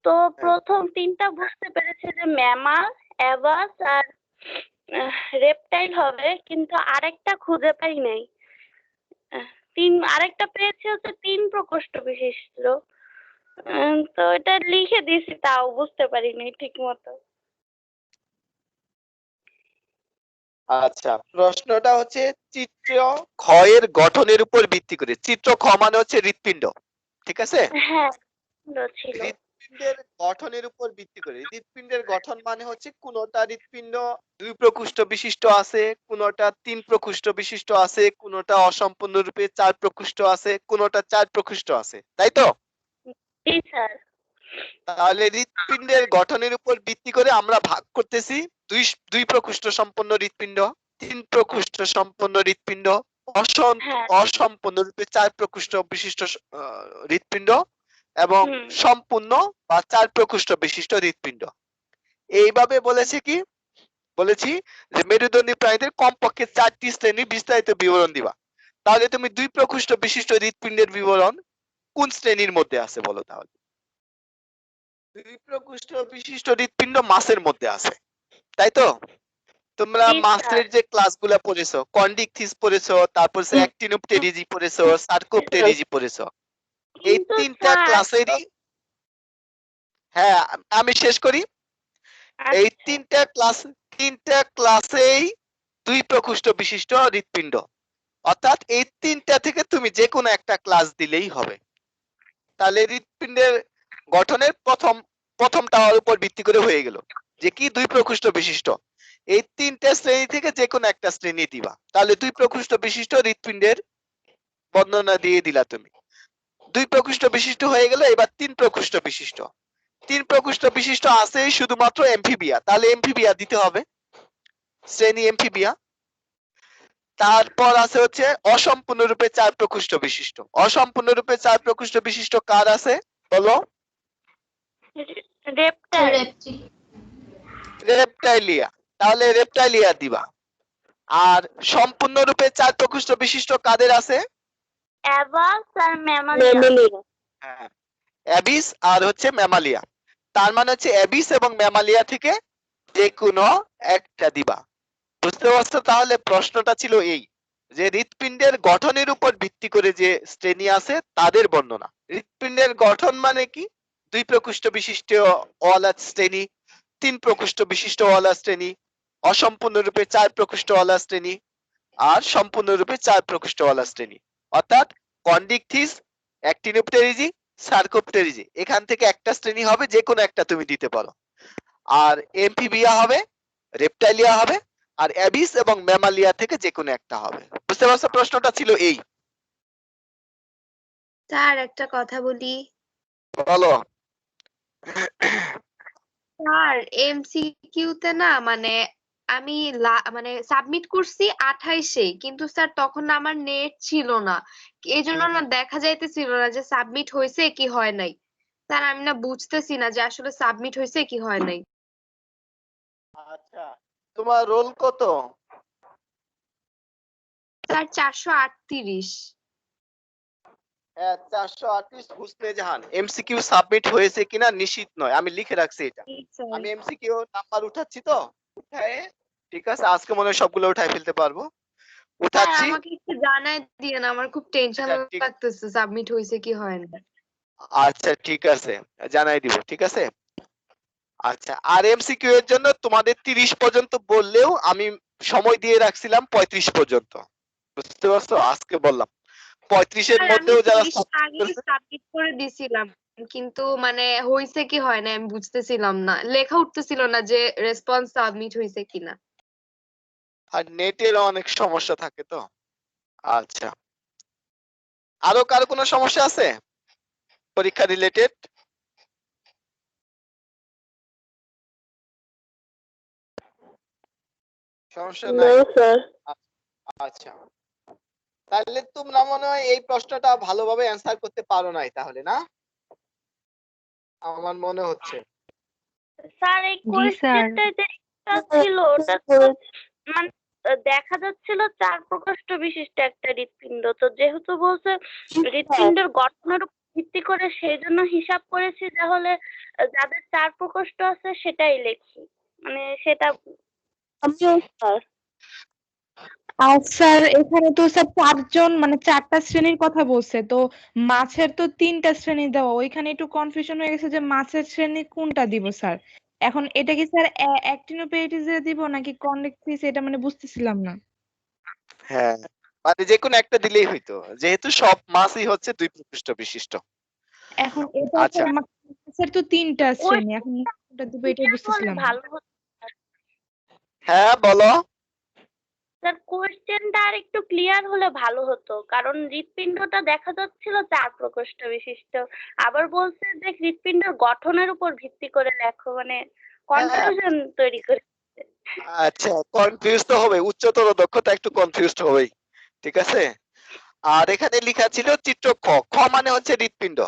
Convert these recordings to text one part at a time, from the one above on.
তো হ্যাঁ। প্রথম তিনটা বুঝতে পেরেছি যে ম্যামাল, অ্যাভাস আর রেপটাইল হবে, কিন্তু আরেকটা খুঁজে পাই নাই। আরেকটা পেয়েছি হচ্ছে 3 প্রকোষ্ঠ বিশিষ্ট। তো এটা লিখে দিয়েছি, তাও বুঝতে পারিনি ঠিক মতো। আচ্ছা, প্রশ্নটা হচ্ছে চিত্র খ এর গঠনের উপর ভিত্তি করে। চিত্র খ মানে হচ্ছে হৃৎপিণ্ড, ঠিক আছে? হ্যাঁ ছিল। হৃৎপিণ্ডের গঠনের উপর ভিত্তি করে। হৃৎপিণ্ডের গঠন মানে হচ্ছে কোনটা হৃৎপিণ্ড 2 প্রকোষ্ঠ বিশিষ্ট আছে, কোনটা 3 প্রকোষ্ঠ বিশিষ্ট আছে, কোনটা অসম্পূর্ণ রূপে 4 প্রকোষ্ঠ আছে, কোনটা 4 প্রকোষ্ঠ আছে, তাই তো? জি স্যার। তাহলে হৃৎপিণ্ডের গঠনের উপর ভিত্তি করে আমরা ভাগ করতেছি 2 প্রকোষ্ঠ সম্পন্ন হৃৎপিণ্ড, 3 প্রকোষ্ঠ সম্পন্ন হৃৎপিণ্ড, হ্যাঁ। অসম্পূর্ণ রূপে 4 প্রকোষ্ঠ বিশিষ্ট হৃৎপিণ্ড এবং সম্পূর্ণ বা 4 প্রকোষ্ঠ বিশিষ্ট হৃৎপিণ্ড। এইভাবে বলেছি যে মেরুদণ্ডী প্রাণীদের কমপক্ষে 4টি শ্রেণী বিস্তারিত বিবরণ দিবা। তাহলে তুমি 2 প্রকোষ্ঠ বিশিষ্ট হৃৎপিণ্ডের বিবরণ কোন শ্রেণীর মধ্যে আছে বলো তাহলে? 2 প্রকোষ্ঠ বিশিষ্ট হৃৎপিণ্ড মাছের মধ্যে আছে, তাই তো? তোমরা জি মাছের স্যার। যে ক্লাসগুলো পড়েছো, কন্ডিকথিস পড়েছো, তারপর অ্যাক্টিনোপটেরিজি পড়েছো, সার্কোপটেরিজি পড়েছো। এই কিন্তু তিনটা স্যার ক্লাসেরই, হ্যাঁ আমি শেষ করি। এই তিনটা ক্লাসেই 2 প্রকোষ্ঠ বিশিষ্ট হৃৎপিণ্ড, অর্থাৎ এই তিনটা থেকে তুমি যে কোনো একটা ক্লাস দিলেই হবে। তাহলে হৃৎপিণ্ডের গঠনের প্রথমটার উপর ভিত্তি করে হয়ে গেল যে কি 2 প্রকোষ্ঠ বিশিষ্ট। এই তিনটা শ্রেণী থেকে যে কোনো একটা শ্রেণী দিবা, তাহলে 2 প্রকোষ্ঠ বিশিষ্ট হৃৎপিণ্ডের বর্ণনা দিয়ে দিলা তুমি। 2 প্রকোষ্ঠ বিশিষ্ট হয়ে গেল, এবার 3 প্রকোষ্ঠ বিশিষ্ট। 3 প্রকোষ্ঠ বিশিষ্ট আছে শুধুমাত্র এমফিবিয়া, তাহলে এমফিবিয়া দিতে হবে, শ্রেণী এমফিবিয়া। তারপর আছে হচ্ছে অসম্পূর্ণ রূপে 4 প্রকোষ্ঠ বিশিষ্ট। অসম্পূর্ণ রূপে 4 প্রকোষ্ঠ বিশিষ্ট কার আছে বলো? রেপটাইলিয়া, তাহলে রেপটাইলিয়া দিবা। আর সম্পূর্ণ রূপে 4 প্রকোষ্ঠ বিশিষ্ট কাদের আছে? অ্যাভাস আর ম্যামালিয়া। হ্যাঁ, অ্যাবিস আর হচ্ছে ম্যামালিয়া। তার মানে হচ্ছে অ্যাবিস এবং ম্যামালিয়া থেকে যে কোনো একটা দিবা। বুঝতে পারছো? তাহলে প্রশ্নটা ছিল এই যে হৃৎপিণ্ডের গঠনের উপর ভিত্তি করে যে শ্রেণী আছে তাদের বর্ণনা। হৃৎপিণ্ডের গঠন মানে কি? 2 প্রকোষ্ঠ বিশিষ্ট ওয়ালা শ্রেণী, 3 প্রকোষ্ঠ বিশিষ্ট ওয়ালা শ্রেণী, অসম্পূর্ণ রূপে 4 প্রকোষ্ঠ ওয়ালা শ্রেণী আর সম্পূর্ণ রূপে 4 প্রকোষ্ঠ ওয়ালা শ্রেণী। অর্থাৎ কন্ডিকথিস, অ্যাক্টিনোপটেরিজি, সার্কোপটেরিজি, এখান থেকে একটা শ্রেণী হবে, যে কোনো একটা তুমি দিতে পারো। আর এমফিবিয়া হবে, রেপটাইলিয়া হবে, আর অ্যাবিস এবং ম্যামালিয়া থেকে যে কোনো একটা হবে। বুঝতে পারছো? প্রশ্নটা ছিল এই। স্যার একটা কথা বলি। বলো। স্যার এমসিকিউতে না মানে আমি মানে সাবমিট করছি 28-এ, কিন্তু স্যার তখন না আমার নেট ছিল না, এই জন্য না দেখা যাইতেছিল না যে সাবমিট হয়েছে কি হয় নাই। স্যার আমি না বুঝতেছি না যে আসলে সাবমিট হয়েছে কি হয় নাই। আচ্ছা, তোমার রোল কত? স্যার 438। হ্যাঁ, 438 হুসনে জাহান। এমসিকিউ সাবমিট হয়েছে কিনা নিশ্চিত নয়, আমি লিখে রাখছি এটা। আমি এমসিকিউ নাম্বার উঠাচ্ছি তো, উঠায়ে ঠিক আছে, আজকে মনে হয় সবগুলো উঠাই ফেলতে পারবো। স্যার উঠাচ্ছি। আমাকে একটু জানাই দিয়েন, আমার খুব টেনশন আচ্ছা ঠিক, লাগতেছে সাবমিট হয়েছে কি হয় না। আচ্ছা ঠিক আছে, জানাই দিব, ঠিক আছে। আচ্ছা, আর এমসিকিউ এর জন্য তোমাদের 30 পর্যন্ত বললেও আমি সময় দিয়ে রাখছিলাম 35 পর্যন্ত। বুঝতে পারছো? আজকে বললাম 35 এর স্যার আমি মধ্যেও যারা 30 আগে সাবমিট করে দিছিলাম, কিন্তু মানে হইছে কি হয় না আমি বুঝতেছিলাম না, লেখা উঠতেছিল না যে রেসপন্স সাবমিট হয়েছে কিনা। আর নেটের অনেক সমস্যা থাকে তো। আচ্ছা, আরো কারো কোনো সমস্যা আছে পরীক্ষা রিলেটেড? সমস্যা নাই? আচ্ছা, তাহলে তোমরা মনে হয় এই প্রশ্নটা ভালোভাবে অ্যান্সার করতে পারো নাই তাহলে, না? আমার মনে হচ্ছে। স্যার এই কোয়েশ্চেনটা যেটা ছিল ওটা তো মানে দেখা যাচ্ছিল 4 প্রকোষ্ঠ বিশিষ্ট একটা হৃৎপিণ্ড। তো যেহেতু বলছে হৃৎপিণ্ডের গঠনের উপর ভিত্তি করে, সেই জন্য হিসাব করেছি তাহলে যাদের 4 প্রকোষ্ঠ আছে সেটাই লেখি, মানে সেটা আমিও স্যার। আর স্যার এখানে তো স্যার 4 জন মানে 4টা শ্রেণীর কথা বলছে, তো মাছের তো 3টা শ্রেণী দেওয়া, ওইখানে একটু কনফিউশন হয়ে গেছে যে মাছের শ্রেণী কোনটা দিব স্যার। এখন এটা কি স্যার অ্যাক্টিনোপেডিজে দিব নাকি কন্ডেক্টিস, এটা মানে বুঝতেছিলাম না। হ্যাঁ, মানে যে কোনো একটা দিলেই হইতো, যেহেতু সব মাছই হচ্ছে 2 প্রকোষ্ঠ বিশিষ্ট। এখন এটা আচ্ছা, স্যার মাছের তো 3টা ওই শ্রেণী, এখন কোনটা দিব এটাই হলে বুঝতেছিলাম না। ভালো হতো হ্যাঁ বলো। স্যার, কোয়েশ্চেনটা আর একটু ক্লিয়ার হলে ভালো হতো, কারণ হৃৎপিণ্ডটা দেখা যাচ্ছিল 4 প্রকোষ্ঠ বিশিষ্ট, আবার বলছে যে হৃৎপিণ্ডের গঠনের উপর ভিত্তি করে লেখো, মানে কনফিউশন তৈরি করে। আচ্ছা, কনফিউজ তো হবে, উচ্চতর দক্ষতা একটু কনফিউজড হবেই, ঠিক আছে। আর এখানে লেখা ছিল চিত্র খ, খ মানে হচ্ছে হৃৎপিণ্ড,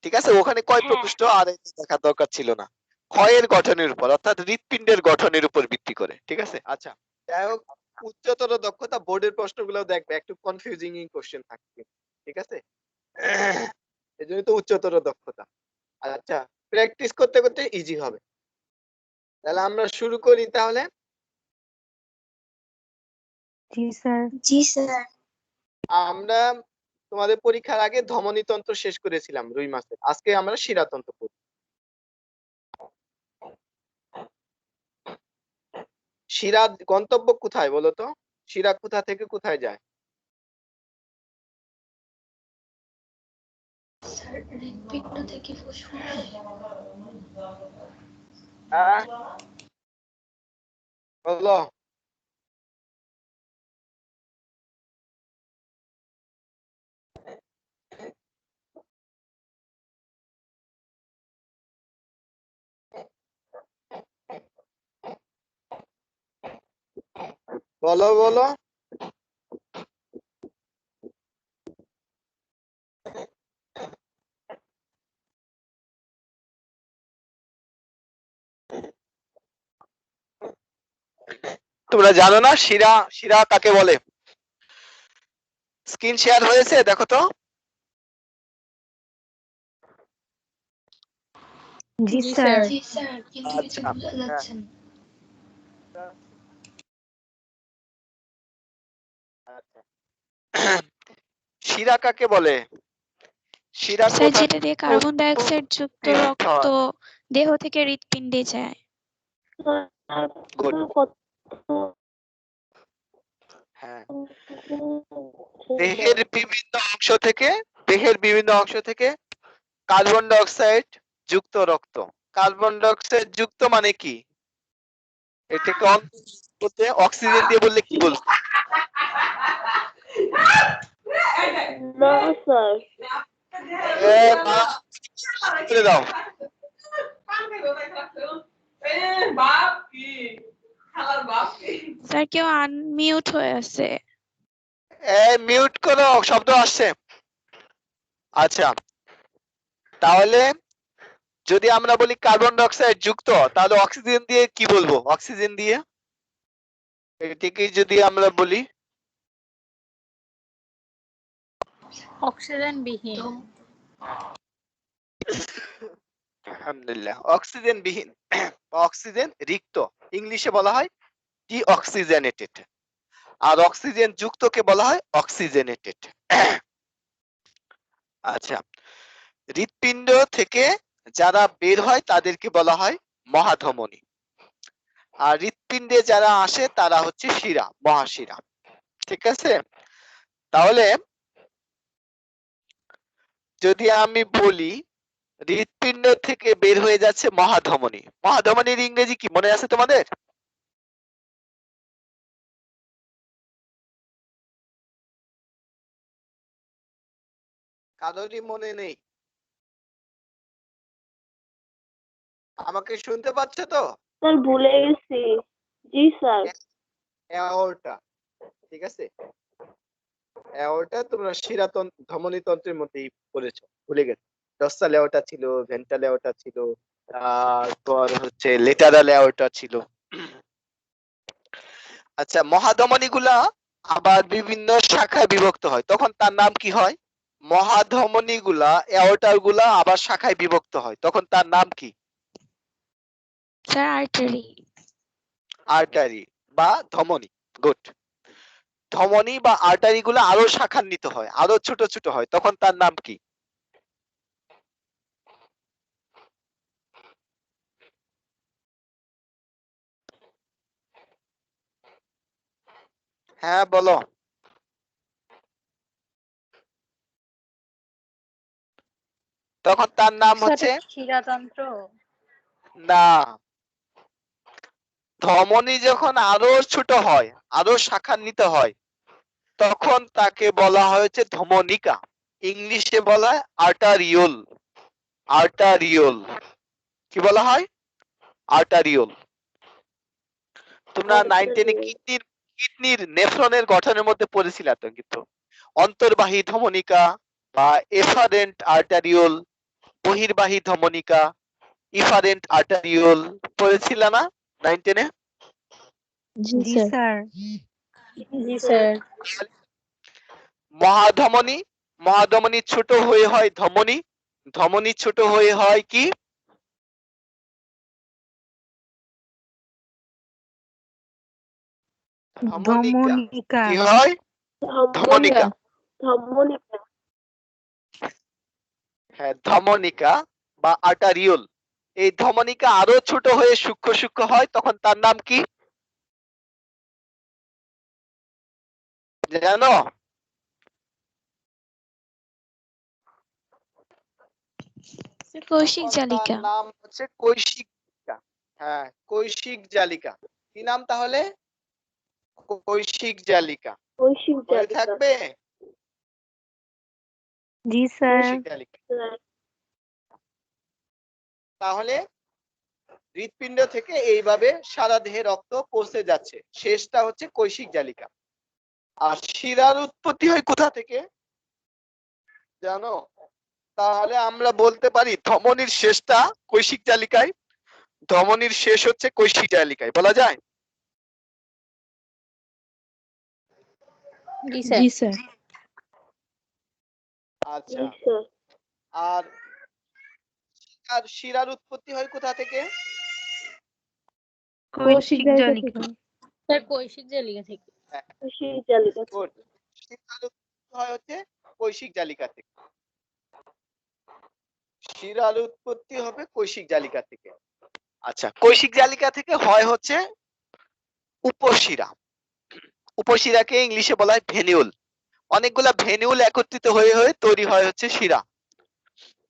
ঠিক আছে, ওখানে কয় হ্যাঁ। প্রকোষ্ঠ আর এটা দেখার দরকার ছিল না। খ এর গঠনের উপর, অর্থাৎ হৃৎপিণ্ডের গঠনের উপর ভিত্তি করে, ঠিক আছে। আচ্ছা, যাই হোক, উচ্চতর দক্ষতা বোর্ডের প্রশ্নগুলো দেখবে একটু কনফিউজিং কোশ্চেন থাকবে, ঠিক আছে। এজন্য তো উচ্চতর দক্ষতা। আচ্ছা, প্র্যাকটিস করতে করতে ইজি হবে। তাহলে আমরা শুরু করি তাহলে। জি স্যার। জি স্যার। আমরা তোমাদের পরীক্ষার আগে ধমনীতন্ত্র শেষ করেছিলাম রুই মাছের, আজকে আমরা শিরাতন্ত্র পড়ব। শিরা গন্তব্য কোথায় বলো তো? শিরা কোথা থেকে কোথায় যায়? স্যার হৃৎপিণ্ড থেকে ফুসফুসে। বলো। বলো বলো। তোমরা জানো না শিরা, শিরা কাকে বলে? স্ক্রিন শেয়ার হয়েছে, দেখো তো। জি স্যার। জি স্যার, কিন্তু কিছু আচ্ছা, বোঝা যাচ্ছে না। শিরা কাকে বলে? শিরা স্যার কোথা যেটা দিয়ে কার্বন ডাই অক্সাইড যুক্ত রক্ত দেহ থেকে হৃৎপিণ্ডে যায়। Good. হ্যাঁ, দেহের বিভিন্ন অংশ থেকে কার্বন ডাই অক্সাইড যুক্ত রক্ত। কার্বন ডাই অক্সাইড যুক্ত মানে কি? এটাকে বলতে অক্সিজেন দিয়ে বললে কি বলবো? না স্যার। বলে দাও। স্যার কেউ আনমিউট হয়ে আছে। মিউট করো, শব্দ আসছে। আচ্ছা, তাহলে যদি আমরা বলি কার্বন ডাই অক্সাইড যুক্ত, তাহলে অক্সিজেন দিয়ে কি বলবো? অক্সিজেন দিয়ে এটাকে যদি আমরা বলি অক্সিজেন বিহীন। আলহামদুলিল্লাহ, অক্সিজেন বিহীন, অক্সিজেন রিক্ত, ইংলিশে বলা হয় ডিঅক্সিজেনেটেড, আর অক্সিজেন যুক্তকে বলা হয় অক্সিজেনেটেড। আচ্ছা, হৃৎপিণ্ড থেকে যারা বের হয় তাদেরকে বলা হয় মহাধমনী, আর হৃৎপিণ্ডে যারা আসে তারা হচ্ছে শিরা, মহাশিরা, ঠিক আছে। তাহলে যদি আমি বলি হৃৎপিণ্ড থেকে বের হয়ে যাচ্ছে মহাধমনী, মহাধমনীর ইংরেজি কি মনে আছে তোমাদের? কারোরই মনে নেই? আমাকে শুনতে পাচ্ছ তো? স্যার ভুলে গেছি। জি স্যার। অ্যাওর্টা, ঠিক আছে। অ্যাওর্টা তোমরা শিরাতন্ত্র ধমনীতন্ত্রের মধ্যেই পড়েছো, ভুলে গেছো। ডর্সাল অ্যাওর্টা ছিল, ভেন্ট্রাল অ্যাওর্টা ছিল, তারপর হচ্ছে লেটারাল অ্যাওর্টা ছিল। আচ্ছা, মহাধমনী গুলা আবার বিভিন্ন শাখায় বিভক্ত হয়, তখন তার নাম কি হয়? মহাধমনী গুলা, অ্যাওর্টার গুলা আবার শাখায় বিভক্ত হয়, তখন তার নাম কি? Sir artery. আর্টারি বা ধমনী। গুড। ধমনী বা আর্টারি গুলো আরো শাখান্বিত হয়, আরো ছোট ছোট হয়, তখন তার নাম কি? হ্যাঁ বলো। তখন তার নাম হচ্ছে শিরাতন্ত্র। না, ধমনী যখন আরো ছোট হয়, আরো শাখান্বিত হয়, তখন তাকে বলা হয়েছে ধমনিকা। ইংলিশে বলা হয় আর্টারিওল। আর্টারিওল কি বলা হয়? আর্টারিওল। তোমরা 9-10 কিডনির নেফ্রনের গঠনের মধ্যে পড়েছিল তো, কিন্তু অন্তর্বাহী ধমনিকা বা এফারেন্ট আর্টারিওল, বহির্বাহী ধমনিকা, ইফারেন্ট আর্টারিওল পড়েছিল না 9-10-এ? জি জি স্যার। স্যার। জি স্যার। মহাধমনী, মহাধমনী ছোট হয়ে হয় ধমনী, ধমনী ছোট হয়ে হয় কি? ধমনিকা। ধমনিকা। কি হয়? ধমনিকা। ধমনিকা। হ্যাঁ, ধমনিকা বা আর্টারিওল। এই ধমনিকা আরো ছোট হয়ে সূক্ষ্ম সূক্ষ্ম হয়, তখন তার নাম কি জানো? কৈশিক তখন তার জালিকা। নাম হচ্ছে কৈশিক জালিকা। হ্যাঁ, কৈশিক জালিকা। কি নাম তাহলে? কৈশিক জালিকা। মনে থাকবে? জি স্যার। কৈশিক জালিকা। তাহলে হৃৎপিণ্ড থেকে এইভাবে সারা দেহে রক্ত পৌঁছে যাচ্ছে, শেষটা হচ্ছে কৈশিক জালিকা। আর শিরার উৎপত্তি হয় কোথা থেকে জানো? তাহলে আমরা বলতে পারি ধমনীর শেষটা কৈশিক জালিকায়, ধমনীর শেষ হচ্ছে কৈশিক জালিকায়, বলা যায়? জি স্যার। জি স্যার। আচ্ছা। আর আর শিরার উৎপত্তি হয় কোথা থেকে? কৈশিক জালিকা জালিকা। থেকে। স্যার কৈশিক জালিকা থেকে। Good. শিরার উৎপত্তি হয় হচ্ছে কৈশিক জালিকা থেকে। শিরার উৎপত্তি হবে কৈশিক জালিকা থেকে। আচ্ছা, কৈশিক জালিকা থেকে হয় হচ্ছে উপশিরা। উপশিরাকে ইংলিশে বলা হয় ভেনিউল। অনেকগুলা ভেনিউল একত্রিত হয়ে হয়ে তৈরি হয় হচ্ছে শিরা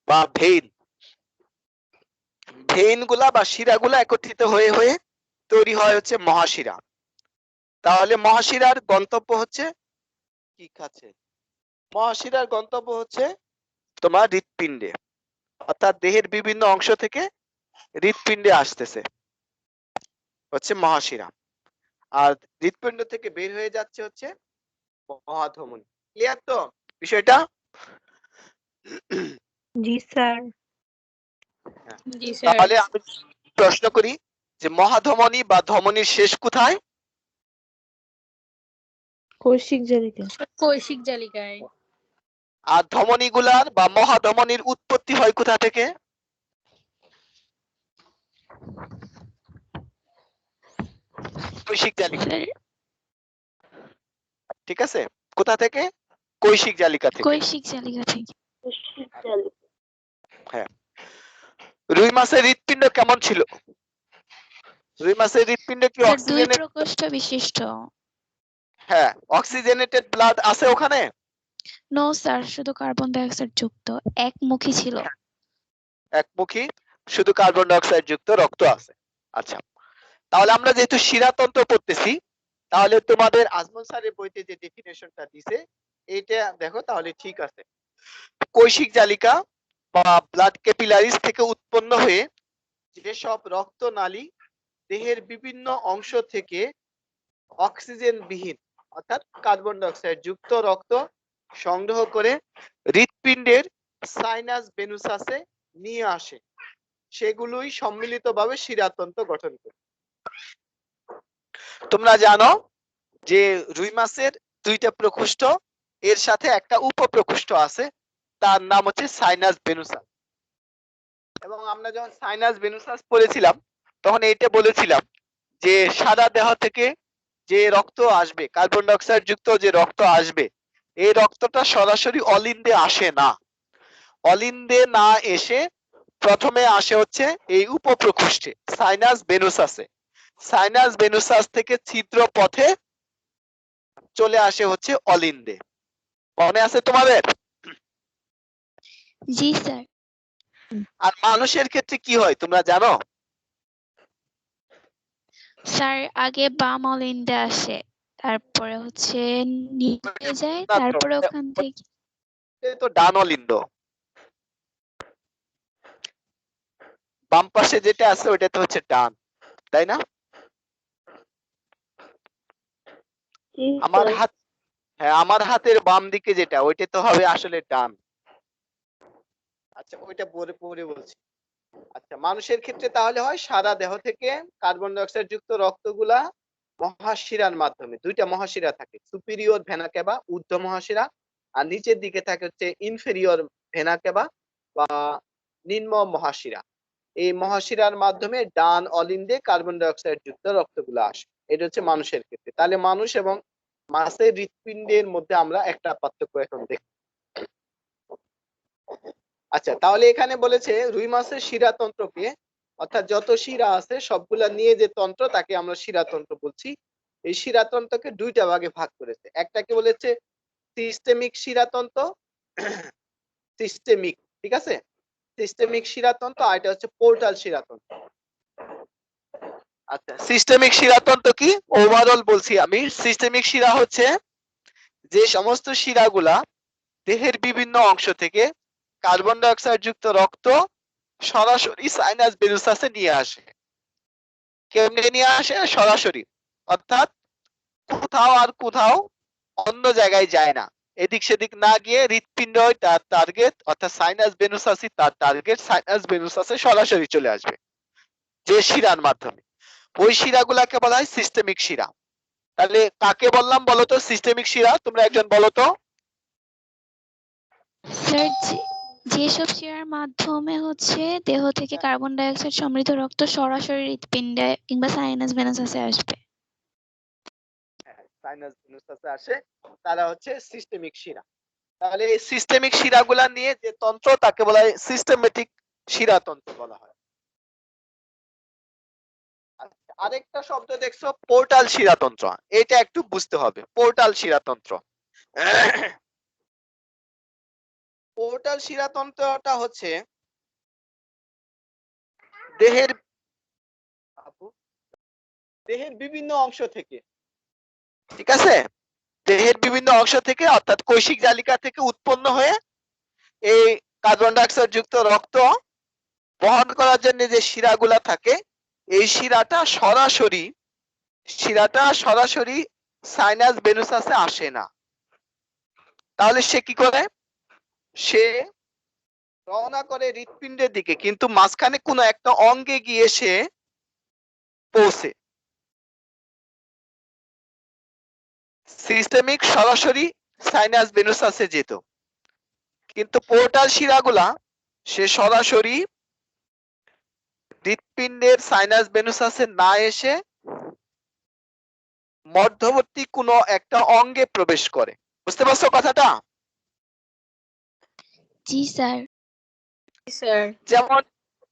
বা ভেইন। ভেইন গুলা বা শিরাগুলা একত্রিত হয়ে হয়ে তৈরি হয় হচ্ছে মহাশিরা। তাহলে মহাশিরার গন্তব্য হচ্ছে কি কাছে? মহাশিরার গন্তব্য হচ্ছে তোমার হৃৎপিণ্ডে, অর্থাৎ দেহের বিভিন্ন অংশ থেকে হৃৎপিণ্ডে আসতেছে হচ্ছে মহাশিরা, আর হৃৎপিণ্ড থেকে বের হয়ে যাচ্ছে হচ্ছে মহাধমনী। ক্লিয়ার তো বিষয়টা? জি স্যার। জি স্যার। তাহলে আমি প্রশ্ন করি যে মহাধমনী বা ধমনীর শেষ কোথায়? কৌশিক জালিকা। কৈশিক জালিকায়। আর ধমনীগুলার বা মহাধমনীর উৎপত্তি হয় কোথা থেকে? কৈশিক জালিকা। স্যার ঠিক আছে, কোথা থেকে? কৈশিক জালিকা থেকে। কৈশিক জালিকা থেকে। হ্যাঁ। রুই মাছের হৃৎপিণ্ড কেমন ছিল? রুই মাছের হৃৎপিণ্ড কি স্যার 2 অক্সিজেনের? প্রকোষ্ঠ বিশিষ্ট। হ্যাঁ, অক্সিজেনেটেড ব্লাড আছে ওখানে? নো স্যার, শুধু কার্বন ডাই অক্সাইড যুক্ত, একমুখী ছিল। একমুখী, শুধু কার্বন ডাই অক্সাইড যুক্ত রক্ত আছে। আচ্ছা, তাহলে আমরা যেহেতু শিরাতন্ত্র পড়তেছি, তাহলে তোমাদের আজমল স্যারের বইতে যে ডেফিনেশনটা দিছে এইটা দেখো, তাহলে ঠিক আছে। কৈশিক জালিকা বা ব্লাড ক্যাপিলারিজ থেকে উৎপন্ন হয়ে যেসব রক্তনালী দেহের বিভিন্ন অংশ থেকে অক্সিজেন বিহীন অর্থাৎ কার্বন ডাই অক্সাইড যুক্ত রক্ত সংগ্রহ করে হৃৎপিণ্ডের সাইনাস ভেনুসাসে নিয়ে আসে, সেগুলোই সম্মিলিতভাবে শিরাতন্ত্র গঠন করে। তোমরা জানো যে রুই মাছের 2টা প্রকোষ্ঠ, এর সাথে একটা উপপ্রকোষ্ঠ আছে, তার নাম হচ্ছে সাইনাস ভেনুসাস। এবং আমরা যখন সাইনাস ভেনুসাস পড়েছিলাম, তখন এইটা বলেছিলাম যে সাদা দেহ থেকে যে রক্ত আসবে, কার্বন ডাই অক্সাইড যুক্ত যে রক্ত আসবে, এই রক্তটা সরাসরি অলিন্দে আসে না। অলিন্দে না এসে প্রথমে আসে হচ্ছে এই উপপ্রকোষ্ঠে সাইনাস ভেনুসাসে। সাইনাস ভেনুসাস থেকে ছিদ্র পথে চলে আসে হচ্ছে অলিন্দে। মনে আছে তোমাদের? জি স্যার। আর মানুষের ক্ষেত্রে কি হয় তোমরা জানো? স্যার আগে বাম অলিন্দে আসে, তারপরে হচ্ছে নিচে যায়, না তো, তারপরে ওখান থেকে এটা তো ডান অলিন্দ। বাম পাশে যেটা আছে ওটা তো হচ্ছে ডান, তাই না? জি আমার স্যার। হাত, হ্যাঁ আমার হাতের বাম দিকে যেটা ওইটা তো হবে আসলে ডান। আচ্ছা ওইটা পরে পরে বলছি। আচ্ছা মানুষের ক্ষেত্রে তাহলে হয় সারা দেহ থেকে কার্বন ডাই অক্সাইড যুক্ত রক্তগুলা মহাশিরার মাধ্যমে, দুইটা মহাশিরা থাকে, সুপিরিয়র ভেনা কেবা ঊর্ধ্ব মহাশিরা, আর নিচের দিকে থাকে হচ্ছে ইনফেরিয়র ভেনা কেবা বা নিম্ন মহাশিরা। এই মহাশিরার মাধ্যমে ডান অলিন্দে কার্বন ডাই অক্সাইড যুক্ত রক্তগুলো আসে। এটা হচ্ছে মানুষের ক্ষেত্রে। তাহলে মানুষ এবং মাছের হৃৎপিণ্ডের মধ্যে আমরা একটা পার্থক্য এখন দেখি। আচ্ছা তাহলে এখানে বলেছে রুই মাছের শিরাতন্ত্রকে, অর্থাৎ যত শিরা আছে সবগুলা নিয়ে যে তন্ত্র তাকে আমরা শিরাতন্ত্র বলছি। এই শিরাতন্ত্রকে দুইটা ভাগে ভাগ করেছে। একটাকে বলেছে সিস্টেমিক শিরাতন্ত্র, সিস্টেমিক, ঠিক আছে, সিস্টেমিক শিরাতন্ত্র, আর এটা হচ্ছে পোর্টাল শিরাতন্ত্র। আচ্ছা সিস্টেমিক শিরাতন্ত্র কি ওভারঅল বলছি আমি। সিস্টেমিক শিরা হচ্ছে যে সমস্ত শিরাগুলা দেহের বিভিন্ন অংশ থেকে কার্বন ডাই অক্সাইড যুক্ত রক্ত সরাসরি সাইনাস ভেনুসাসে নিয়ে আসে। কেমনে নিয়ে আসে? সরাসরি, অর্থাৎ কোথাও আর কোথাও অন্য জায়গায় যায় না। এদিক সেদিক না গিয়ে হৃৎপিণ্ড তার টার্গেট, অর্থাৎ সাইনাস ভেনুসাসই তার টার্গেট, সাইনাস ভেনুসাসে সরাসরি চলে আসবে যে শিরার মাধ্যমে। ওই শিরাগুলাকে বলা হয় সিস্টেমিক শিরা। তাহলে কাকে বললাম বলতো সিস্টেমিক শিরা? তোমরা একজন বলো তো। স্যার যেসব শিরার মাধ্যমে হচ্ছে দেহ থেকে কার্বন ডাই অক্সাইড সমৃদ্ধ রক্ত সরাসরি হৃৎপিণ্ডে কিংবা সাইনাস ভেনাসাসে আসবে। সাইনাস ভেনুসাসে আসে, তারা হচ্ছে সিস্টেমিক শিরা। তাহলে এই সিস্টেমিক শিরাগুলা নিয়ে যে তন্ত্র তাকে বলা হয় সিস্টেমেটিক শিরাতন্ত্র বলা হয়। আরেকটা শব্দ দেখছো পোর্টাল শিরাতন্ত্র, এটা একটু বুঝতে হবে। পোর্টাল শিরাতন্ত্র, পোর্টাল শিরাতন্ত্রটা হচ্ছে দেহের বিভিন্ন অংশ থেকে, ঠিক আছে, দেহের বিভিন্ন অংশ থেকে অর্থাৎ কৈশিক জালিকা থেকে উৎপন্ন হয়ে এই কার্বন ডাই অক্সাইড যুক্ত রক্ত বহন করার জন্য যে শিরাগুলা থাকে, এই শিরাটা সরাসরি সাইনাস ভেনুসাসে আসে না। তাহলে সে কি করে? সে রওনা করে হৃৎপিণ্ডের দিকে, কিন্তু মাঝখানে কোনো একটা অঙ্গে গিয়ে সে পৌঁছে। সিস্টেমিক সরাসরি সাইনাস ভেনুসাসে যেত, কিন্তু পোর্টাল শিরাগুলা সে সরাসরি হৃৎপিণ্ডের সাইনাস ভেনুসাসে না এসে মধ্যবর্তী কোনো একটা অঙ্গে প্রবেশ করে। বুঝতে পারছো কথাটা? জি স্যার। স্যার। যেমন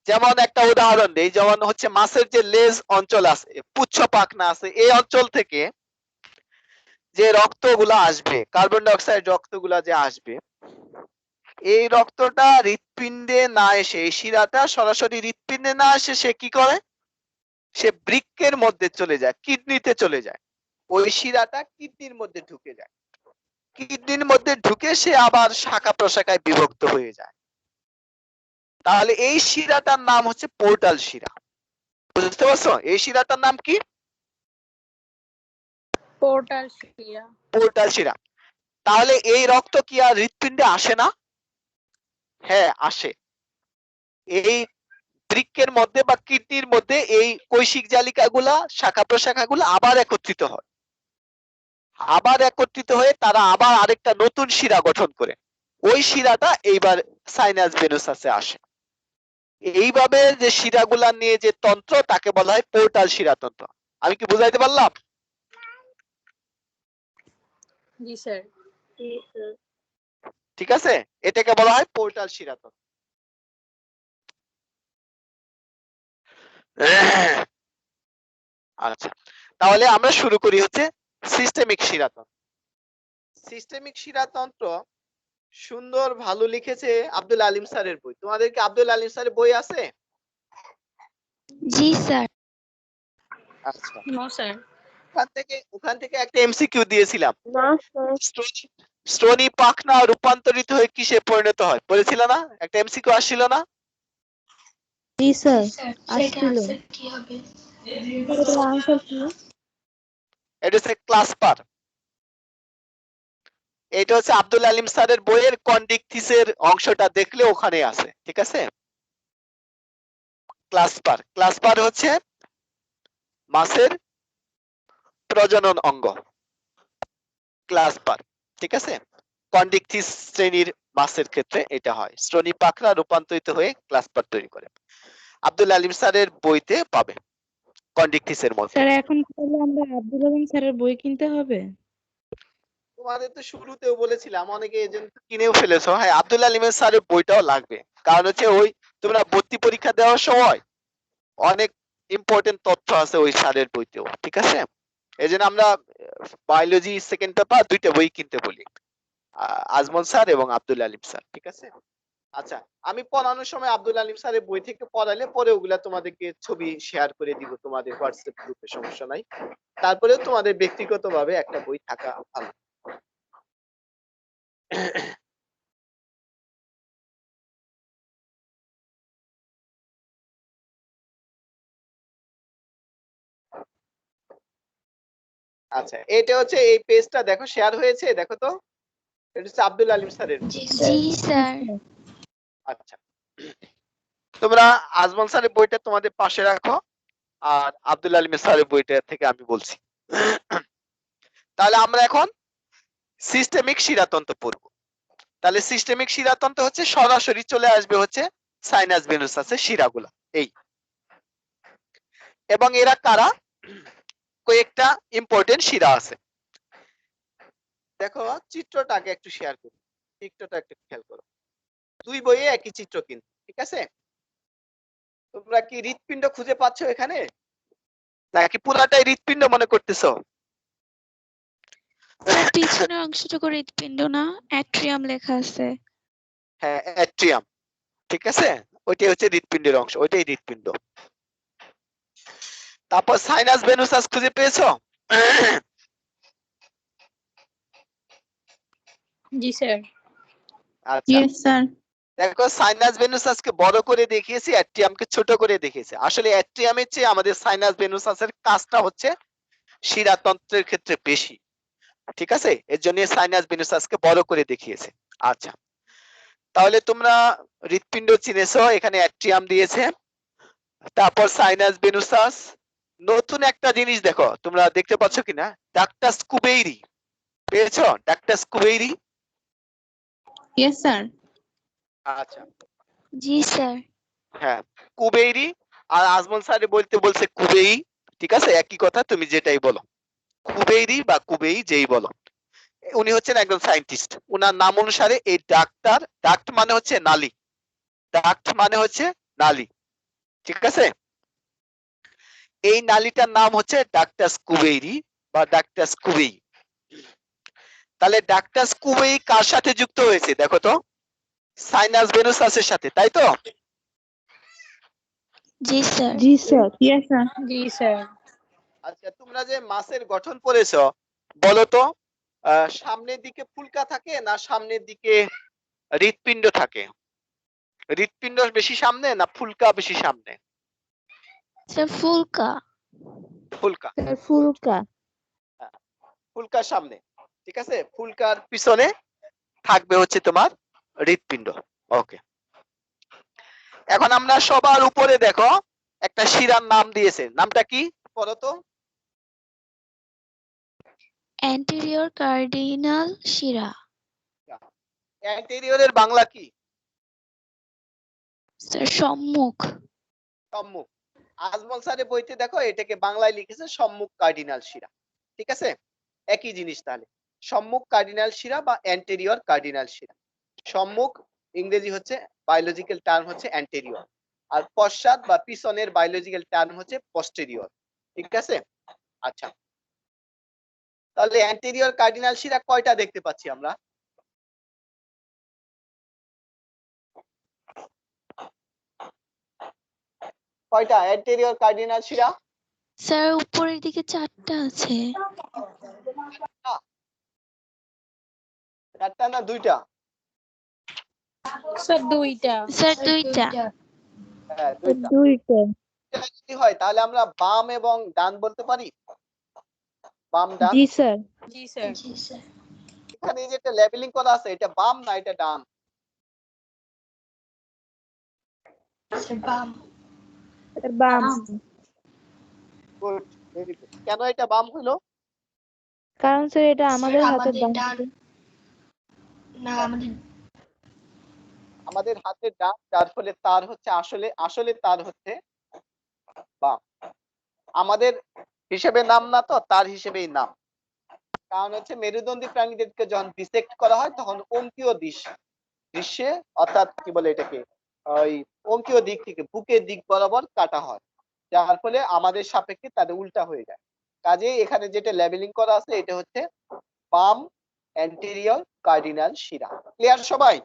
যেমন একটা উদাহরণ দেই, যেমন হচ্ছে মাছের যে লেজ অঞ্চল আছে, পুচ্ছ পাখনা আছে, এই অঞ্চল থেকে যে রক্তগুলা আসবে, কার্বন ডাই অক্সাইড রক্তগুলা যে আসবে, এই রক্তটা হৃৎপিণ্ডে না এসে, এই শিরাটা সরাসরি হৃৎপিণ্ডে না এসে সে কি করে? সে বৃক্কের মধ্যে চলে যায়, কিডনিতে চলে যায়। ওই শিরাটা কিডনির মধ্যে ঢুকে যায়, কিডনির মধ্যে ঢুকে সে আবার শাখা প্রশাখায় বিভক্ত হয়ে যায়। তাহলে এই শিরাটার নাম হচ্ছে পোর্টাল শিরা। বুঝতে পারছো? এই শিরাটার নাম কি? পোর্টাল শিরা। পোর্টাল শিরা। তাহলে এই রক্ত কি আর হৃৎপিণ্ডে আসে না? হ্যাঁ আসে। এই বৃক্কের মধ্যে বা কিডনির মধ্যে এই কৈশিক জালিকাগুলা, শাখা প্রশাখাগুলো আবার একত্রিত হয়, আবার একত্রিত হয়ে তারা আবার আরেকটা নতুন শিরা গঠন করে। ওই শিরাটা এইবার সাইনাস ভেনুসাসে আসে। এইভাবে যে শিরাগুলা নিয়ে যে তন্ত্র তাকে বলা হয় পোর্টাল শিরাতন্ত্র। আমি কি বুঝাইতে পারলাম? জি স্যার। ঠিক আছে, এটাকে বলা হয় পোর্টাল শিরাতন্ত্র। আচ্ছা, তাহলে আমরা শুরু করি হচ্ছে সিস্টেমিক শিরাতন্ত্র। সিস্টেমিক শিরাতন্ত্র সুন্দর ভালো লিখেছে আব্দুল আলিম স্যারের বই। তোমাদের কি আব্দুল আলিম স্যারের বই আছে? জি স্যার। আচ্ছা, নো স্যার। ওখান থেকে একটা এমসিকিউ দিয়েছিলাম। না স্যার। স্টোনি পাখনা রূপান্তরিত হয়ে কিসে পরিণত হয়, বলেছিল না? একটা এমসিকিউ আসছিল না? জি স্যার স্যার সেটা আসছিল। আনসার কি হবে? এটার আনসার কি? এটা হচ্ছে ক্লাসপার। এটা হচ্ছে আব্দুল আলিম স্যারের বইয়ের কন্ডিকথিসের অংশটা দেখলে ওখানে আছে, ঠিক আছে? ক্লাসপার হচ্ছে মাছের প্রজনন অঙ্গ, ক্লাসপার, ঠিক আছে? কন্ডিকথিস শ্রেণীর মাছের ক্ষেত্রে এটা হয়। স্টোনি পাখনা রূপান্তরিত হয়ে ক্লাসপার তৈরি করে। আব্দুল আলিম স্যারের বইতে পাবে কন্ডিকথিসের মধ্যে। স্যার এখন তাহলে আমরা আব্দুল আলিম স্যারের বই কিনতে হবে? তোমাদের তো শুরুতেও বলেছিলাম, অনেকে এজন্য কিনেও ফেলেছো। হ্যাঁ, আব্দুল আলিমের স্যারের বইটাও লাগবে, কারণ হচ্ছে ওই তোমরা ভর্তি পরীক্ষা দেওয়ার সময় অনেক ইম্পর্টেন্ট তথ্য আছে ওই স্যারের বইতেও, ঠিক আছে? এই জন্য আমরা বায়োলজি সেকেন্ড পেপার দুইটা বই কিনতে বলি, আজমল স্যার এবং আব্দুল আলিম স্যার, ঠিক আছে? আচ্ছা, আমি পড়ানোর সময় আব্দুল আলিম স্যারের বই থেকে পড়ালে পরে ওগুলা তোমাদেরকে ছবি শেয়ার করে দিব তোমাদের হোয়াটসঅ্যাপ গ্রুপে, সমস্যা নাই। তারপরেও তোমাদের ব্যক্তিগতভাবে একটা বই থাকা ভালো। আচ্ছা, এটা হচ্ছে এই পেজটা দেখো শেয়ার হয়েছে, দেখো তো। এটা হচ্ছে আব্দুল আলিম স্যারের। জি জি স্যার। স্যার। আচ্ছা, তোমরা আজমল স্যারের বইটা তোমাদের পাশে রাখো, আর আব্দুল আলিম স্যারের বইটা থেকে আমি বলছি। তাহলে আমরা এখন সিস্টেমিক শিরাতন্ত্র পড়ব। তাহলে সিস্টেমিক শিরাতন্ত্র হচ্ছে সরাসরি চলে আসবে হচ্ছে সাইনাস ভেনুসাসের শিরাগুলা, এই। এবং এরা কারা? কয়েকটা ইম্পর্টেন্ট শিরা আছে। দেখো চিত্রটাকে একটু শেয়ার করি, চিত্রটা একটু খেয়াল করো। দুই বইয়ে একই চিত্র কিন্তু, ঠিক আছে? তোমরা কি হৃৎপিণ্ড খুঁজে পাচ্ছ এখানে, নাকি পুরাটাই হৃৎপিণ্ড মনে করতেছো? স্যার পিছনের অংশটুকু হৃৎপিণ্ড না, অ্যাট্রিয়াম লেখা আছে। হ্যাঁ, অ্যাট্রিয়াম, ঠিক আছে? ওইটাই হচ্ছে হৃৎপিণ্ডের অংশ, ওইটাই হৃৎপিণ্ড। তারপর সাইনাস ভেনুসাস খুঁজে পেয়েছো? জি স্যার। আচ্ছা, স্যার। দেখো সাইনাস ভেনুসাসকে বড় করে দেখিয়েছি, অ্যাট্রিয়ামকে ছোট করে দেখিয়েছি। আসলে অ্যাট্রিয়ামের চেয়ে আমাদের সাইনাস ভেনুসাসের কাজটা হচ্ছে শিরাতন্ত্রের ক্ষেত্রে বেশি, ঠিক আছে? এর জন্য সাইনাস ভেনুসাসকে বড় করে দেখিয়েছে। আচ্ছা, তাহলে তোমরা হৃৎপিণ্ড চিনেছো, এখানে অ্যাট্রিয়াম দিয়েছে, তারপর সাইনাস ভেনুসাস। নতুন একটা জিনিস দেখো, তোমরা দেখতে পাচ্ছ কিনা, ডাক্টাস কুবেইরি পেয়েছো? Ductus cuvieri. Yes sir. আচ্ছা, জি স্যার। হ্যাঁ, কুবেইরি আর আজমল স্যার বলতে বলছে কুবেই, ঠিক আছে? একই কথা, তুমি যেটাই বলো, কুবেইরি বা কুবেই যেই বলো। উনি হচ্ছেন একজন সায়েন্টিস্ট। উনার নাম অনুসারে এই ডাক্তার, ডাক্ট মানে হচ্ছে নালী, ডাক্ট মানে হচ্ছে নালী, ঠিক আছে? এই নালীটার নাম হচ্ছে ডাক্টাস কুবেইরি বা ডাক্টাস কুবেই। তাহলে ডাক্টাস কুবেই কার সাথে যুক্ত হয়েছে দেখো তো? সাইনাস ভেনুসাসের সাথে, তাই তো? জি স্যার। জি স্যার। Yes sir. জি স্যার। আচ্ছা, তোমরা যে মাছের গঠন পড়েছো, বলো তো সামনের দিকে ফুলকা থাকে না সামনের দিকে হৃৎপিণ্ড থাকে? হৃৎপিণ্ড বেশি সামনে না ফুলকা বেশি সামনে? স্যার ফুলকা। ফুলকা। স্যার ফুলকা। হ্যাঁ, ফুলকার সামনে, ঠিক আছে? ফুলকার পিছনে থাকবে হচ্ছে তোমার হৃৎপিণ্ড। ওকে, এখন আমরা সবার উপরে দেখো একটা শিরার নাম দিয়েছে, নামটা কি বলো তো? অ্যান্টেরিয়র কার্ডিনাল শিরা। অ্যান্টেরিয়রের বাংলা কি? স্যার সম্মুখ। সম্মুখ। আজমল স্যারের বইতে দেখো এটাকে বাংলায় লিখেছে সম্মুখ কার্ডিনাল শিরা। ঠিক আছে, একই জিনিস তাহলে। সম্মুখ কার্ডিনাল শিরা বা অ্যান্টেরিয়র কার্ডিনাল শিরা। সম্মুখ ইংরেজি হচ্ছে বায়োলজিক্যাল টার্ম হচ্ছে অ্যান্টেরিয়র, আর পশ্চাৎ বা পিছনের বায়োলজিক্যাল টার্ম হচ্ছে পস্টেরিয়র। ঠিক আছে, আচ্ছা। তাহলে অ্যান্টেরিয়র কার্ডিনাল শিরা কয়টা দেখতে পাচ্ছি আমরা? কয়টা অ্যান্টেরিয়র কার্ডিনাল শিরা? স্যার উপরের দিকে 4টা আছে। চারটা না দুইটা? স্যার দুইটা। স্যার 2টা। হ্যাঁ দুইটা। দুইটা। যদি হয় তাহলে আমরা বাম এবং ডান বলতে পারি, বাম ডান। জি স্যার। জি স্যার। জি স্যার। এখানে এই যে একটা লেবেলিং করা আছে, এটা বাম না এটা ডান? স্যার বাম। স্যার বাম। Good, very good. কেন এটা বাম হলো? কারণ স্যার এটা স্যার আমাদের হাতের আমাদের ডান ডান। দিকে। না আমাদের আমাদের হাতের ডান, যার ফলে তার হচ্ছে আসলে তার হচ্ছে বাম। আমাদের হিসেবে নাম না তো, তার হিসেবেই নাম। কারণ হচ্ছে মেরুদণ্ডী প্রাণীদেরকে যখন ডিসেক্ট করা হয় তখন অঙ্কীয় দৃশ্যে, অর্থাৎ কি বলে এটাকে, ওই অঙ্কীয় দিক থেকে বুকের দিক বরাবর কাটা হয়, যার ফলে আমাদের সাপেক্ষে তাদের উল্টা হয়ে যায়। কাজেই এখানে যেটা লেবেলিং করা আছে এটা হচ্ছে বাম অ্যান্টেরিয়র কার্ডিনাল শিরা। ক্লিয়ার সবাই?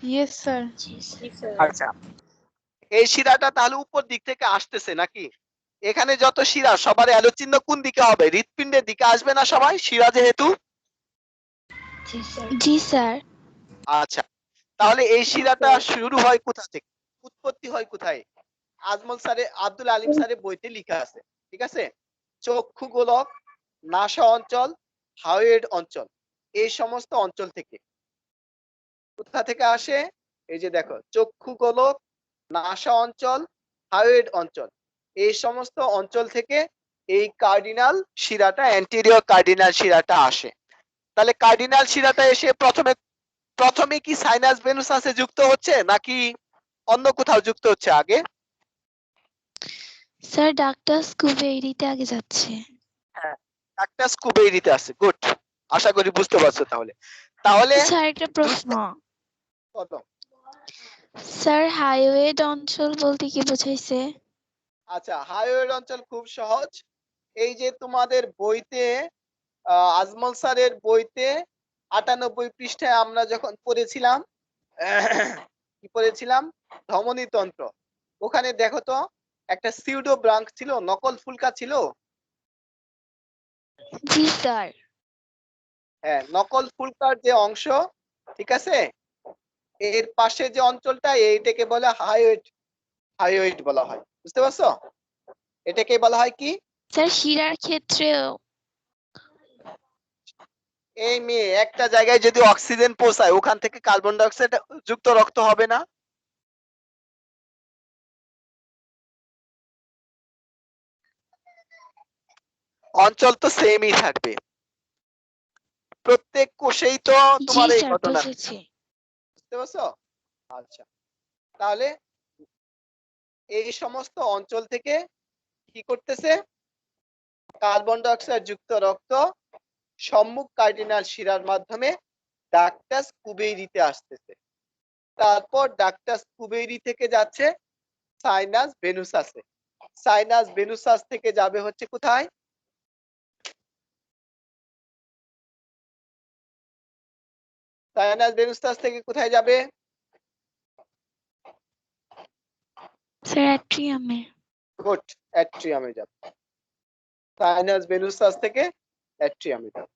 Yes sir. জি জি স্যার। স্যার। আচ্ছা, এই শিরাটা তাহলে উপর দিক থেকে আসতেছে নাকি? এখানে যত শিরা সবার অ্যারো চিহ্ন কোন দিকে হবে? হৃৎপিণ্ডের দিকে আসবে না সবাই, শিরা যেহেতু? জি স্যার। জি স্যার। আচ্ছা, তাহলে এই শিরাটা শুরু হয় কোথা থেকে, উৎপত্তি হয় কোথায়? আজমল স্যারে, আব্দুল আলিম স্যারের বইতে লেখা আছে। ঠিক আছে, চক্ষু গোলক, নাসা অঞ্চল, হাইওয়েড অঞ্চল, এই সমস্ত অঞ্চল থেকে। কোথা থেকে আসে? এই যে দেখো, চক্ষু গোলক, নাসা অঞ্চল, হাইওয়েড অঞ্চল, এই সমস্ত অঞ্চল থেকে এই কার্ডিনাল শিরাটা, অ্যান্টেরিয়র কার্ডিনাল শিরাটা আসে। তাহলে কার্ডিনাল শিরাটা এসে প্রথমে কি সাইনাস ভেনুসাসে যুক্ত হচ্ছে নাকি অন্য কোথাও যুক্ত হচ্ছে আগে? স্যার ডাক্তার স্কুবেরিতে আগে যাচ্ছে। হ্যাঁ, একটা স্কুবেরিতে আছে। গুড, আশা করি বুঝতে পারছো। তাহলে স্যার একটা প্রশ্ন। কত? স্যার হাইওয়েড অঞ্চল বলতে কি বোঝাইছে? আচ্ছা, হাইওয়েড অঞ্চল খুব সহজ। এই যে তোমাদের বইতে, আজমল স্যারের বইতে 98 পৃষ্ঠায় আমরা যখন পড়েছিলাম, কি পড়েছিলাম, ধমনীতন্ত্র, ওখানে দেখো তো একটা সিউডো ব্রাঙ্ক ছিল, নকল ফুলকা ছিল। জি স্যার। হ্যাঁ, নকল ফুলকার যে অংশ, ঠিক আছে, এর পাশে যে অঞ্চলটা, এইটাকে বলে হাইওয়েড বলা হয়। বুঝতে পারছো? এটাকে বলা হয় কি? স্যার শিরার ক্ষেত্রেও। এই মেয়ে, একটা জায়গায় যদি অক্সিজেন পৌঁছায় ওখান থেকে কার্বন ডাই অক্সাইড যুক্ত রক্ত হবে না? অঞ্চল তো সেমই থাকবে, প্রত্যেক কোষেই তো জি তোমার এই স্যার ঘটনা। বুঝেছি। বুঝতে পারছো? আচ্ছা, তাহলে এই সমস্ত অঞ্চল থেকে কি করতেছে, কার্বন ডাই অক্সাইড যুক্ত রক্ত সম্মুখ কার্ডিনাল শিরার মাধ্যমে ডাক্টাস কুবেরিতে আসতেছে। তারপর ডাক্টাস কুবেরি থেকে যাচ্ছে সাইনাস ভেনুসাসে। সাইনাস ভেনুসাস থেকে যাবে হচ্ছে কোথায়? সাইনাস ভেনুসাস থেকে কোথায় যাবে? স্যার অ্যাট্রিয়ামে। গুড, অ্যাট্রিয়ামে যাবে। সাইনাস ভেনুসাস থেকে অ্যাট্রিয়ামে যাবে।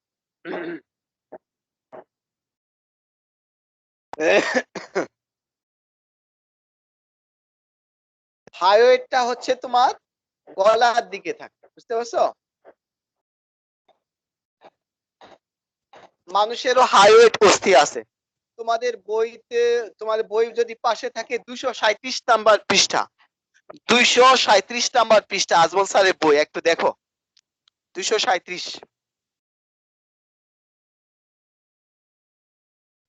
হাইওয়েডটা হচ্ছে তোমার গলার দিকে থাকে। বুঝতে পারছো? মানুষেরও হাইওয়েড অস্থি আছে। তোমাদের বইতে, তোমার বই যদি পাশে থাকে 237 নাম্বার পৃষ্ঠা, 237 নাম্বার পৃষ্ঠা আজমল স্যারের বই, একটু দেখো 237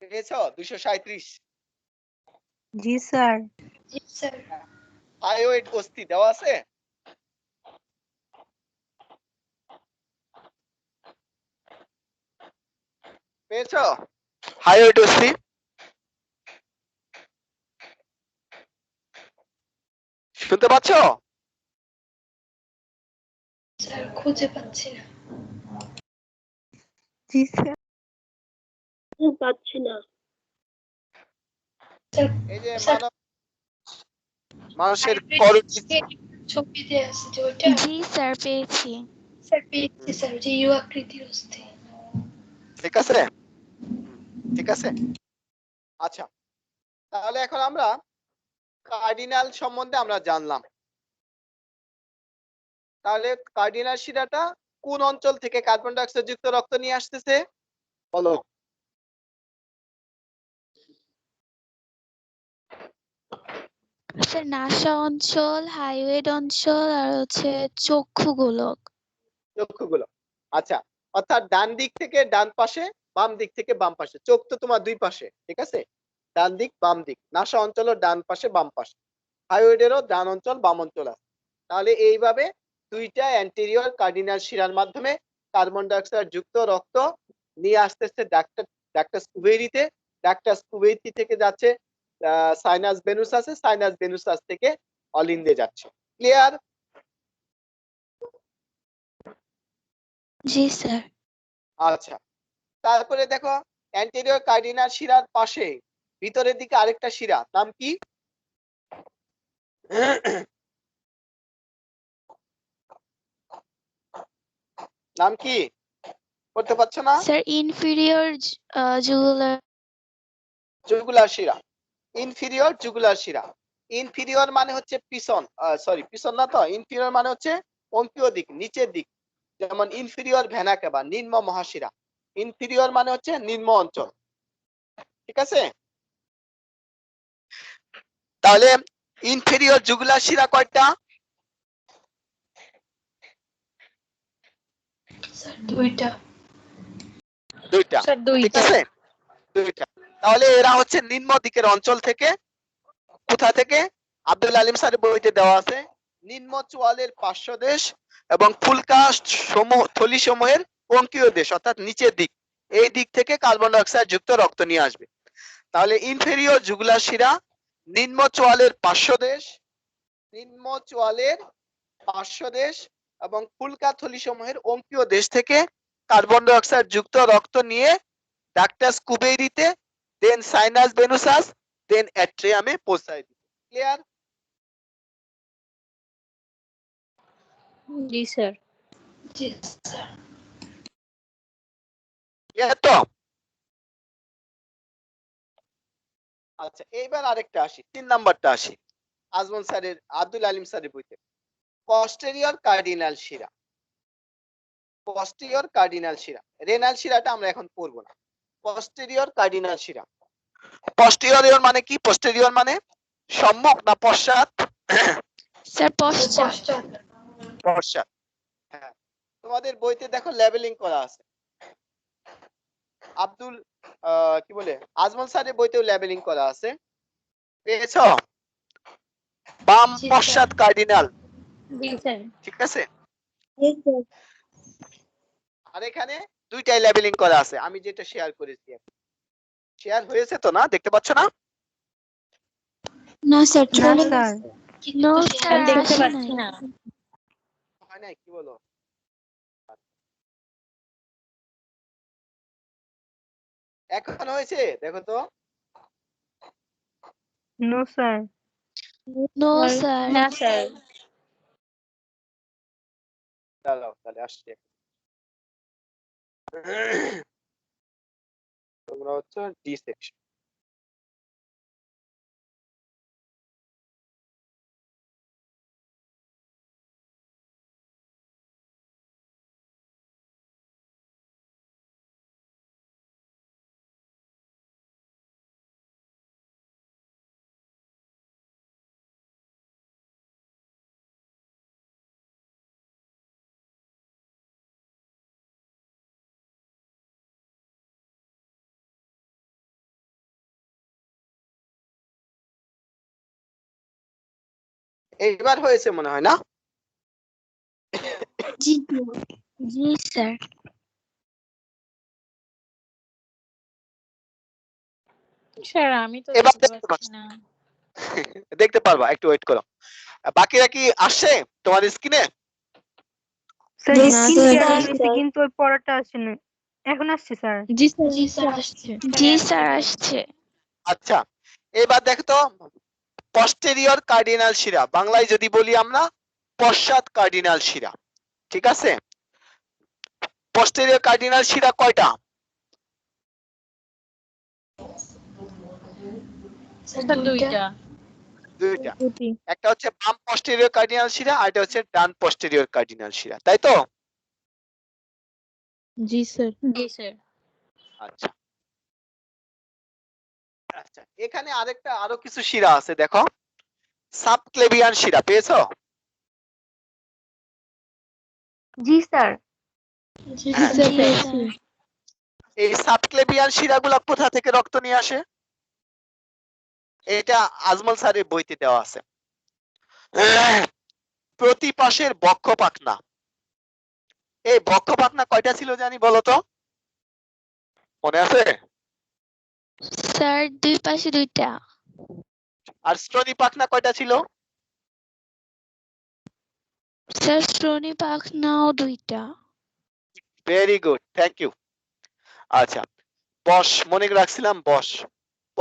পেয়েছো? 237। জি স্যার। জি স্যার। হাইওয়েট অস্থি দেওয়া আছে? পেয়েছো হাইওয়েট অস্থি? শুনতে পাচ্ছ? স্যার খুঁজে পাচ্ছি না। জি স্যার। পাচ্ছি না। স্যার এই যে স্যার মানুষের হাইব্রিড করণিক ছবি দিয়ে আছে যে ওইটা? জি স্যার পেয়েছি। স্যার পেয়েছি স্যার, যে ইউ আকৃতির অস্থি। ঠিক আছে, ঠিক আছে। আচ্ছা, তাহলে এখন আমরা কার্ডিনাল সম্বন্ধে আমরা জানলাম। তাহলে কার্ডিনাল শিরাটা কোন অঞ্চল থেকে কার্বন ডাই অক্সাইড যুক্ত রক্ত নিয়ে আসতেছে বলো? স্যার নাসা অঞ্চল, হাইওয়েড অঞ্চল আর হচ্ছে চক্ষু গোলক। চক্ষুগুলো। আচ্ছা, অর্থাৎ ডান দিক থেকে ডান পাশে, বাম দিক থেকে বাম পাশে। চোখ তো তোমার দুই পাশে, ঠিক আছে? ডান দিক বাম দিক। নাসা অঞ্চলও ডান পাশে বাম পাশে। হাইওয়েডেরও ডান অঞ্চল বাম অঞ্চল আছে। তাহলে এইভাবে দুইটা অ্যান্টেরিয়র কার্ডিনাল শিরার মাধ্যমে কার্বন ডাই অক্সাইড যুক্ত রক্ত নিয়ে আসতেছে ডাক্টাস কুবেরিতে। ডাক্টাস কুবেরি থেকে যাচ্ছে সাইনাস ভেনুসাসে, সাইনাস ভেনুসাস থেকে অলিন্দে যাচ্ছে। ক্লিয়ার? জি স্যার। আচ্ছা, তারপরে দেখো অ্যান্টেরিয়র কার্ডিনাল শিরার পাশে ভিতরের দিকে আরেকটা শিরা, নাম কি? নাম কি করতে পারছো না? Sir inferior jugular. জুগুলার শিরা। ইনফিরিয়র জুগুলার শিরা। ইনফিরিয়র মানে হচ্ছে পিছন, সরি পিছন না তো, ইনফিরিয়র মানে হচ্ছে অঙ্কীয় দিক, নিচের দিক। যেমন ইনফিরিয়র ভেনা কেবা, নিম্ন মহাশিরা। ইনফিরিয়র মানে হচ্ছে নিম্ন অঞ্চল, ঠিক আছে? তাহলে ইনফিরিয়র জুগুলার শিরা কয়টা? স্যার দুইটা। দুইটা, স্যার ঠিক দুইটা। আছে? দুইটা। তাহলে এরা হচ্ছে নিম্ন দিকের অঞ্চল থেকে, কোথা থেকে? আব্দুল আলিম স্যারের বইতে দেওয়া আছে নিম্ন চোয়ালের পার্শ্বদেশ এবং ফুলকা থলি সমূহের অঙ্কীয় দেশ, অর্থাৎ নিচের দিক, এই দিক থেকে কার্বন ডাই অক্সাইড যুক্ত রক্ত নিয়ে আসবে। তাহলে ইনফেরিয়র জুগুলার শিরা নিম্ন চোয়ালের পার্শ্বদেশ, নিম্ন চোয়ালের পার্শ্বদেশ এবং ফুলকা থলি সমূহের অঙ্কীয় দেশ থেকে কার্বন ডাই অক্সাইড যুক্ত রক্ত নিয়ে ডাক্টাস কুবেরিতে, দেন সাইনাস ভেনুসাস, দেন অ্যাট্রিয়ামে পৌঁছায় দিবে। ক্লিয়ার? জি স্যার। জি স্যার। ক্লিয়ার তো? আচ্ছা, এইবার আরেকটা আসি, 3 নাম্বারটা আসি আজমল স্যারের, আব্দুল আলিম স্যারের বইতে। পস্টেরিয়র কার্ডিনাল শিরা। পস্টেরিয়র কার্ডিনাল শিরা, রেনাল শিরাটা আমরা এখন পড়বো না। পস্টেরিয়র কার্ডিনাল শিরা। পস্টেরিয়র মানে কি? পস্টেরিয়র মানে সম্মুখ না পশ্চাৎ? স্যার পশ্চাৎ। পশ্চাৎ। পশ্চাৎ। হ্যাঁ, তোমাদের বইতে দেখো লেবেলিং করা আছে। আব্দুল কি বলে, আজমল স্যারের বইতেও লেবেলিং করা আছে, পেয়েছো? বাম জি স্যার। পশ্চাৎ কার্ডিনাল, জি স্যার। ঠিক আছে? আর এখানে দুইটাই লেবেলিং করা আছে, আমি যেটা শেয়ার করেছি। শেয়ার হয়েছে তো, না দেখতে পাচ্ছ না? না স্যার না চলে স্যার। কিন্তু নো তো স্যার দেখতে আসে পাচ্ছি নাই। না। হয় নাই, কি বলো? এখন হয়েছে, দেখো তো। No sir. No sir. না স্যার। দাঁড়াও, তাহলে আসছে। তোমরা হচ্ছে ডি সেকশন। এইবার হয়েছে মনে হয় না? জি জি স্যার। স্যার আমি তো এবার দেখতে দেখতে পাচ্ছি পাচ্ছি। না। দেখতে পারবা, একটু ওয়েট করো। বাকিরা কি আসছে তোমার স্ক্রিনে? Sir Yes, skin sir. Care হয়েছে কিন্তু ওই পরেরটা আসেনি। এখন আসছে স্যার। জি স্যার জি স্যার আসছে জি স্যার আসছে। আচ্ছা, এবার দেখো তো, পস্টেরিয়র কার্ডিনাল শিরা, বাংলায় যদি বলি আমরা পশ্চাৎ কার্ডিনাল শিরা। ঠিক আছে, পস্টেরিয়র কার্ডিনাল শিরা কয়টা? স্যার স্যার দুইটা দুইটা। দুইটা। একটা হচ্ছে বাম পস্টেরিয়র কার্ডিনাল শিরা, আর একটা হচ্ছে ডান পস্টেরিয়র কার্ডিনাল শিরা, তাই তো? জি স্যার। জি স্যার। আচ্ছা আচ্ছা, এখানে আরো কিছু শিরা আছে, দেখো। সাবক্লেভিয়ান শিরা পেয়েছো? জি স্যার। জি হ্যাঁ। স্যার জি পেয়েছি স্যার। এই সাবক্লেভিয়ান শিরাগুলো কোথা থেকে রক্ত নিয়ে আসে? এটা আজমল স্যারের বইতে দেওয়া আছে। প্রতি পাশের বক্ষ পাখনা, এই বক্ষ পাখনা কয়টা ছিল জানি বলো তো, মনে আছে? স্যার দুই পাশে দুইটা। আর স্ট্রনি পাখনা কয়টা ছিল? স্যার শ্রোণী পাখনাও দুইটা। Very good, thank you. আচ্ছা, বস মনে রাখছিলাম, বস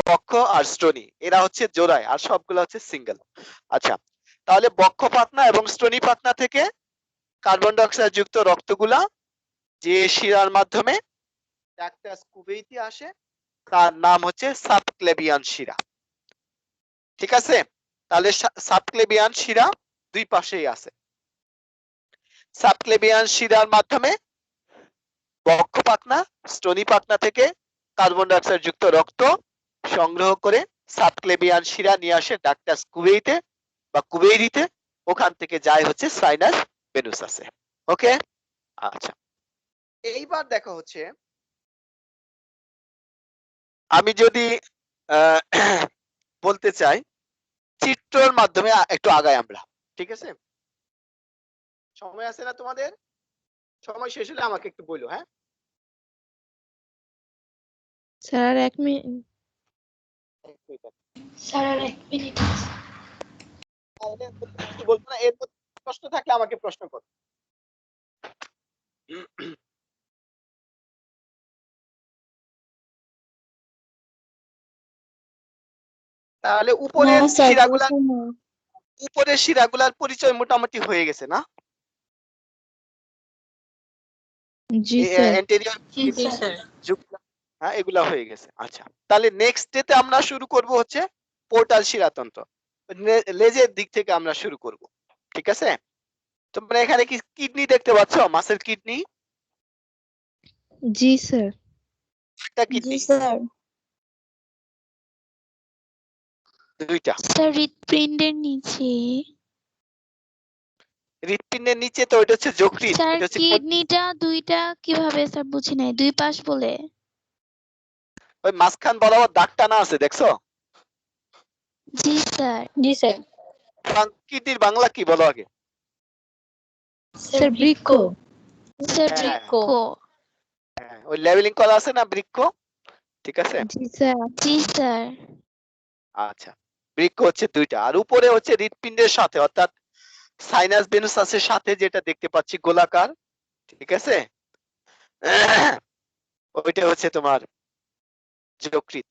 বক্ষ আর স্ট্রনি এরা হচ্ছে জোড়ায়, আর সবগুলো হচ্ছে সিঙ্গেল। আচ্ছা, তাহলে বক্ষ পাখনা এবং স্ট্রনি পাখনা থেকে কার্বন ডাই অক্সাইড যুক্ত রক্তগুলা যে শিরার মাধ্যমে ডাক্টাস কুবেইতে আসে, তার নাম হচ্ছে সাবক্লেভিয়ান শিরা। ঠিক আছে, তাহলে সাবক্লেভিয়ান শিরা দুই পাশেই আছে। সাবক্লেভিয়ান শিরার মাধ্যমে বক্ষ পাখনা, স্টোনি পাখনা থেকে কার্বন ডাই অক্সাইড যুক্ত রক্ত সংগ্রহ করে সাবক্লেভিয়ান শিরা নিয়ে আসে ডাক্টাস কুবেইতে বা কুবেইরিতে, ওখান থেকে যায় হচ্ছে সাইনাস ভেনুসাসে। ওকে, আচ্ছা, এইবার দেখা হচ্ছে, আমি যদি বলতে চাই চিত্রের মাধ্যমে একটু আগাই আমরা। ঠিক আছে, সময় আছে না তোমাদের? সময় শেষ হলে আমাকে একটু বলো, হ্যাঁ? Sir 1 minute. স্যার আর 1 মিনিট আছে। কিছু বলবো না, এর মধ্যে প্রশ্ন থাকলে আমাকে প্রশ্ন করো। তাহলে উপরের শিরাগুলার পরিচয় মোটামুটি হয়ে গেছে না? জি স্যার। অ্যান্টেরিয়র জি জি স্যার স্যার। হ্যাঁ, এগুলা হয়ে গেছে। আচ্ছা, তাহলে নেক্সট ডেতে আমরা শুরু করব হচ্ছে পোর্টাল শিরাতন্ত্র, লেজের দিক থেকে আমরা শুরু করব। ঠিক আছে, তোমরা এখানে কি কিডনি দেখতে পাচ্ছ? মাসেল কিডনি, জি স্যার। একটা কিডনি, স্যার। দুইটা। স্যার হৃৎপিণ্ডের নিচে। হৃৎপিণ্ডের নিচে তো ওইটা হচ্ছে যকৃৎ, স্যার এটা হচ্ছে কিডনিটা দুইটা কিভাবে স্যার বুঝি নাই, দুই পাশ বলে। ওই মাঝখান বরাবর দাগ টানা আছে, দেখছো? জি স্যার। জি স্যার। কিডনির বাংলা কি বলো আগে? স্যার বৃক্ক। স্যার হ্যাঁ, বৃক্ক। হ্যাঁ, ওই লেভেলিং করা আছে না বৃক্ক? ঠিক আছে, জি স্যার। জি স্যার। আচ্ছা, বৃক্ক হচ্ছে দুইটা, আর উপরে হচ্ছে হৃৎপিণ্ডের সাথে, অর্থাৎ সাইনাস ভেনুসাসের সাথে যেটা দেখতে পাচ্ছি গোলাকার, ঠিক আছে, ওইটা হচ্ছে তোমার যকৃৎ,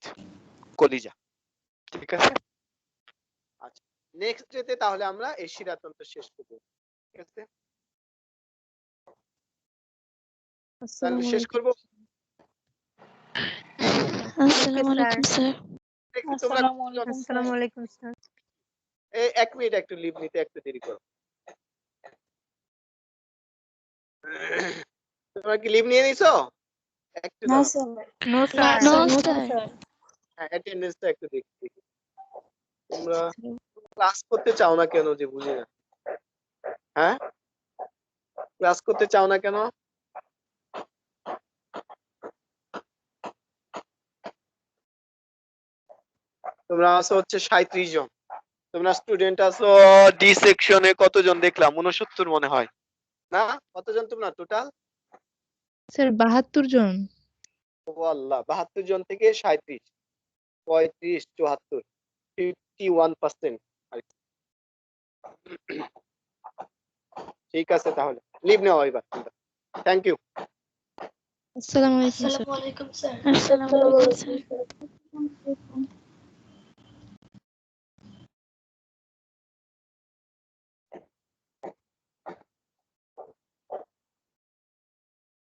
কলিজা। ঠিক আছে, আচ্ছা, নেক্সট ডেতে তাহলে আমরা এই শিরাতন্ত্র শেষ করব। ঠিক আছে, তাহলে শেষ করব। আসসালামু আলাইকুম স্যার। একটু তোমরা আসসালামু আলাইকুম স্যার। আসসালামু আলাইকুম স্যার। এই 1 মিনিট একটু লিভ নিতে একটু দেরি করো। তোমরা কি লিভ নিয়ে নিছো? একটু দাঁড়াও। নো না স্যার। No sir. স্যার। হ্যাঁ, অ্যাটেন্ডেন্সটা একটু দেখি। তোমরা ক্লাস করতে চাও না কেন যে বুঝি না। হ্যাঁ, ক্লাস করতে চাও না কেন? তোমরা আছো হচ্ছে 37 জন। তোমরা স্টুডেন্ট আছো ডি সেকশনে কতজন দেখলাম 69 মনে হয় না কতজন তোমরা টোটাল স্যার 72 জন। ও আল্লাহ 72 জন থেকে 37 35 74 51% ঠিক আছে তাহলে লিভ নেওয়া এবার থ্যাংক ইউ আসসালামু আলাইকুম স্যার। আসসালামু আলাইকুম স্যার আসসালামু আলাইকুম স্যার।